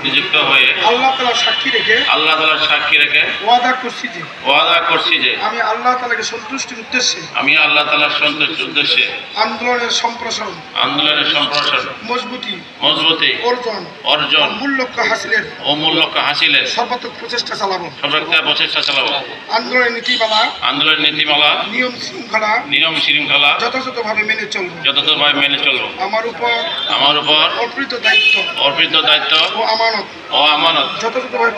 নিযুক্ত হয়ে আল্লাহ তাআলার সাক্ষী রেখে ওয়াদা করছি যে আমি আল্লাহ তাআলাকে সন্তুষ্টির উদ্দেশ্যে আন্দোলনের সম্প্রসারণ মজবুতি অর্জন মূল লক্ষ্য হাসিলের সর্বাত্মক প্রচেষ্টা চালাবো আন্দোলনের নীতিমালা নিয়ম শৃঙ্খলা যথাযথভাবে মেনে চলবো আমার উপর অর্পিত দায়িত্ব ও আমানত যথাযথভাবে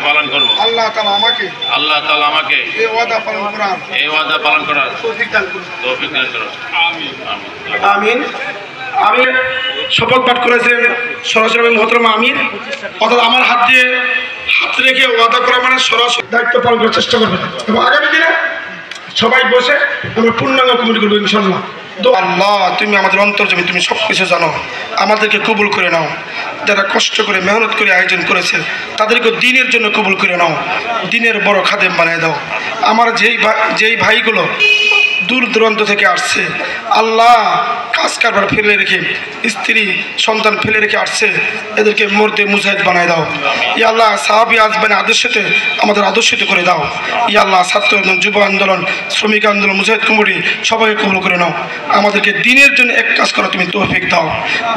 পালন করব আল্লাহ তাআলা আমাকে এই ওয়াদা পালন করার তৌফিক দান করুন আমিন। আমি শপথ পাঠ করেছেন সরাসরি মোহতরমা আমির, অর্থাৎ আমার হাত রেখে ওয়াদা করা মানে সরাসরি দায়িত্ব পালন করার চেষ্টা করবেন এবং আগামী দিনে সবাই বসে আমরা পূর্ণাঙ্গ কমিটি করবো ইনশাআল্লাহ। তো আল্লাহ তুমি আমাদের অন্তর্যামী, তুমি সব কিছু জানো, আমাদেরকে কবুল করে নাও। যারা কষ্ট করে মেহনত করে আয়োজন করেছে তাদেরকে দিনের জন্য কবুল করে নাও, দিনের বড় খাদেম বানিয়ে দাও। আমার যেই ভাইগুলো দূর দূরান্ত থেকে আসছে আল্লাহ কাজ কারবার ফেলে রেখে স্ত্রী সন্তান ফেলে রেখে আসছে, এদেরকে মরতে মুজাহিদ বানায় দাও। ইয়া আল্লাহ সাহাবী আজমানে আদর্শতে আমাদের আদর্শিত করে দাও। ইয়া আল্লাহ ছাত্র আন্দোলন, যুব আন্দোলন, শ্রমিক আন্দোলন, মুজাহিদ কমিটি সবাইকে কবুল করে নাও। আমাদেরকে দিনের জন্য এক কাজ করার তুমি তৌফিক দাও,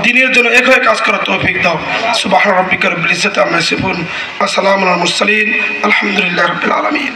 দিনের জন্য এক হয়ে কাজ করার তৌফিক দাও। সুবহান রাব্বিকা রাব্বিল ইজ্জাতি আম্মা ইয়াসিফুন ওয়া সালামুন আলাল মুরসালিন আলহামদুলিল্লাহি রাব্বিল আলামিন।